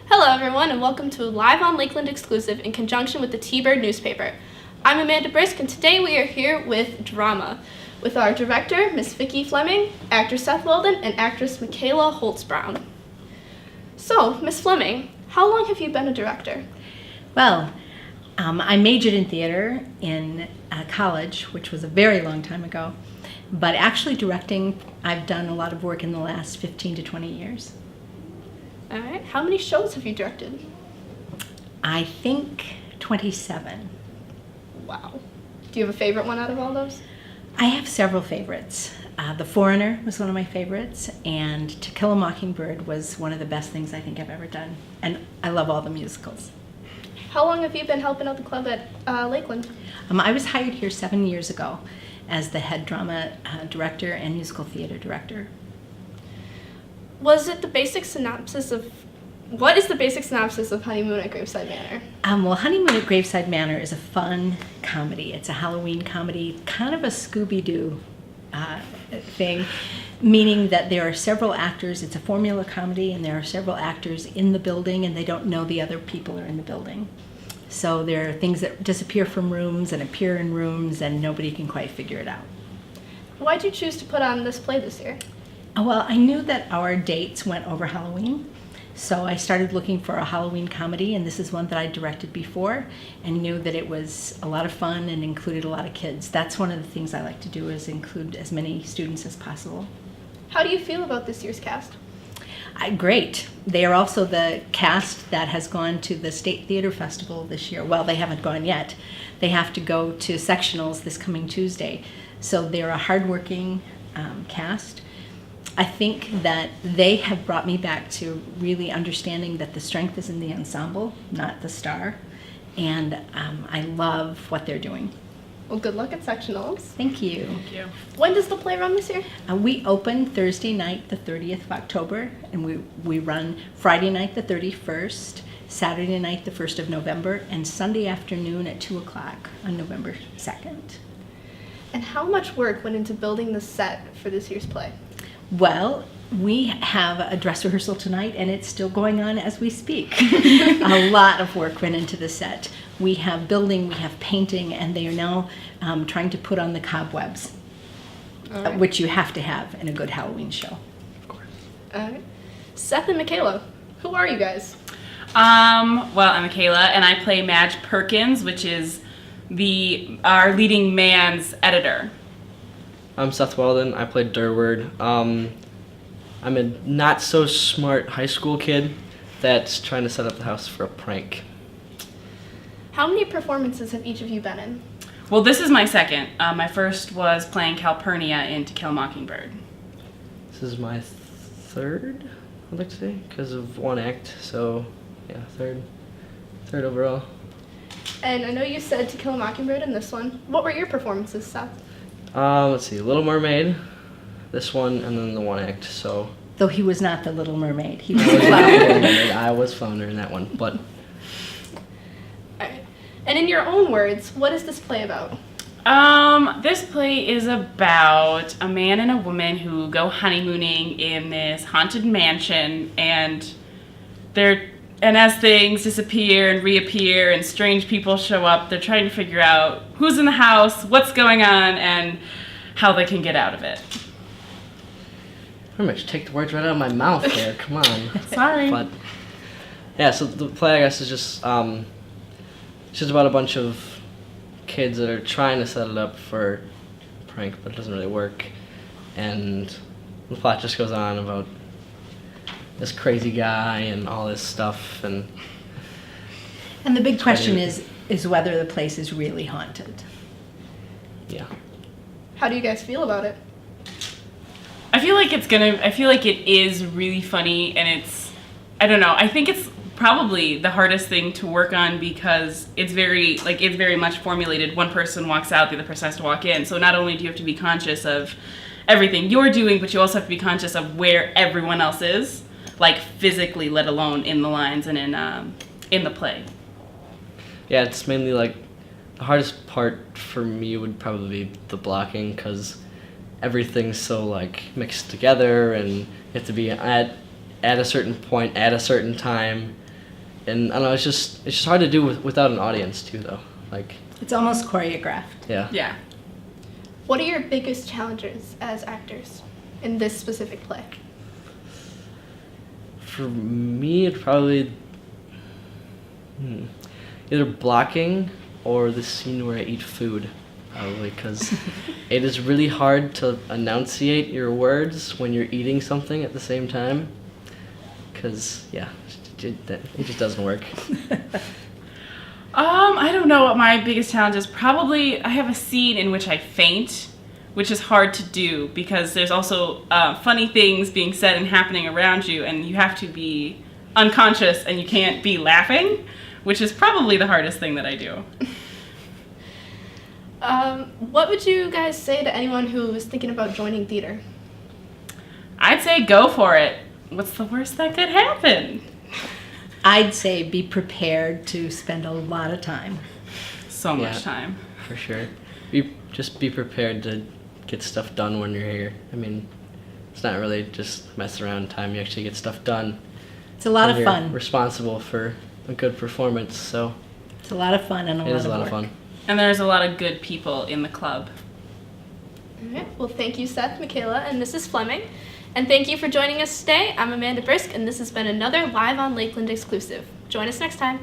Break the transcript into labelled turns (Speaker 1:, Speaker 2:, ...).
Speaker 1: Hello everyone and welcome to a live on Lakeland exclusive in conjunction with the T-Bird newspaper. I'm Amanda Brisk and today we are here with drama with our director, Miss Vicki Fleming, actor Seth Weldon, and actress Michaela Holtz-Brown. So, Miss Fleming, how long have you been a director?
Speaker 2: Well, I majored in theater in college, which was a very long time ago, but actually directing, I've done a lot of work in the last 15 to 20 years.
Speaker 1: All right, how many shows have you directed?
Speaker 2: I think 27.
Speaker 1: Wow. Do you have a favorite one out of all those?
Speaker 2: I have several favorites. The Foreigner was one of my favorites, and To Kill a Mockingbird was one of the best things I think I've ever done. And I love all the musicals.
Speaker 1: How long have you been helping out the club at Lakeland?
Speaker 2: I was hired here 7 years ago as the head drama director and musical theater director.
Speaker 1: What is the basic synopsis of Honeymoon at Graveside Manor?
Speaker 2: Well, Honeymoon at Graveside Manor is a fun comedy. It's a Halloween comedy, kind of a Scooby-Doo thing, meaning that there are several actors. It's a formula comedy, and there are several actors in the building, and they don't know the other people are in the building. So there are things that disappear from rooms and appear in rooms, and nobody can quite figure it out.
Speaker 1: Why did you choose to put on this play this year?
Speaker 2: Well, I knew that our dates went over Halloween, so I started looking for a Halloween comedy, and this is one that I directed before and knew that it was a lot of fun and included a lot of kids. That's one of the things I like to do, is include as many students as possible.
Speaker 1: How do you feel about this year's cast?
Speaker 2: Great. They are also the cast that has gone to the State Theater Festival this year. Well, they haven't gone yet. They have to go to sectionals this coming Tuesday. So they're a hardworking cast. I think that they have brought me back to really understanding that the strength is in the ensemble, not the star. And I love what they're doing.
Speaker 1: Well, good luck at sectionals.
Speaker 2: Thank you.
Speaker 3: Thank you.
Speaker 1: When does the play run this year?
Speaker 2: We open Thursday night, the 30th of October, and we run Friday night, the 31st, Saturday night, the 1st of November, and Sunday afternoon at 2 o'clock on November 2nd.
Speaker 1: And how much work went into building the set for this year's play?
Speaker 2: Well, we have a dress rehearsal tonight, and it's still going on as we speak. A lot of work went into the set. We have building, we have painting, and they are now trying to put on the cobwebs,
Speaker 1: Right.
Speaker 2: which you have to have in a good Halloween show.
Speaker 3: Of course.
Speaker 1: All right. Seth and Michaela, who are you guys?
Speaker 3: Well, I'm Michaela, and I play Madge Perkins, which is our leading man's editor.
Speaker 4: I'm Seth Weldon. I played Durward. I'm a not-so-smart high school kid that's trying to set up the house for a prank.
Speaker 1: How many performances have each of you been in?
Speaker 3: Well, this is my second. My first was playing Calpurnia in To Kill a Mockingbird.
Speaker 4: This is my third, I'd like to say, because of one act. So, yeah, third overall.
Speaker 1: And I know you said To Kill a Mockingbird in this one. What were your performances, Seth?
Speaker 4: Let's see, Little Mermaid, this one, and then the one act. So
Speaker 2: Though he was not the Little Mermaid. He was
Speaker 4: I was Flounder in that one, but.
Speaker 1: All right. And in your own words, what is this play about?
Speaker 3: This play is about a man and a woman who go honeymooning in this haunted mansion, and as things disappear and reappear and strange people show up, they're trying to figure out who's in the house, what's going on, and how they can get out of it.
Speaker 4: Pretty much take the words right out of my mouth there. Come on.
Speaker 3: Sorry.
Speaker 4: But yeah, so the play, I guess, is just it's just about a bunch of kids that are trying to set it up for a prank, but it doesn't really work. And the plot just goes on about this crazy guy and all this stuff, and
Speaker 2: And the big question is whether the place is really haunted.
Speaker 4: yeah.
Speaker 1: How do you guys feel about it?
Speaker 3: I feel like it is really funny, and I don't know, I think it's probably the hardest thing to work on because it's very much formulated. One person walks out, the other person has to walk in. So not only do you have to be conscious of everything you're doing, but you also have to be conscious of where everyone else is, like physically, let alone in the lines and in the play.
Speaker 4: Yeah, it's mainly like the hardest part for me would probably be the blocking, because everything's so like mixed together, and you have to be at a certain point at a certain time, and I don't know, it's just hard to do without an audience too, though. Like,
Speaker 2: It's almost choreographed.
Speaker 4: yeah.
Speaker 3: Yeah.
Speaker 1: What are your biggest challenges as actors in this specific play?
Speaker 4: For me, it'd probably either blocking or the scene where I eat food, probably, because it is really hard to enunciate your words when you're eating something at the same time. Because, yeah, it just doesn't work.
Speaker 3: I don't know what my biggest challenge is. Probably I have a scene in which I faint, which is hard to do because there's also funny things being said and happening around you, and you have to be unconscious and you can't be laughing, which is probably the hardest thing that I do.
Speaker 1: What would you guys say to anyone who is thinking about joining theater?
Speaker 3: I'd say go for it. What's the worst that could happen?
Speaker 2: I'd say be prepared to spend a lot of time.
Speaker 3: So much
Speaker 4: Yeah.
Speaker 3: time.
Speaker 4: For sure. Just be prepared to get stuff done when you're here. I mean, it's not really just mess around time. You actually get stuff done.
Speaker 2: It's a lot
Speaker 4: and
Speaker 2: of
Speaker 4: you're
Speaker 2: fun.
Speaker 4: responsible for a good performance, so
Speaker 2: It's a lot of fun and
Speaker 4: it is a lot of
Speaker 2: work.
Speaker 4: fun.
Speaker 3: And there's a lot of good people in the club.
Speaker 1: All right. Well, thank you, Seth, Michaela, and Mrs. Fleming. And thank you for joining us today. I'm Amanda Brisk, and this has been another Live on Lakeland exclusive. Join us next time.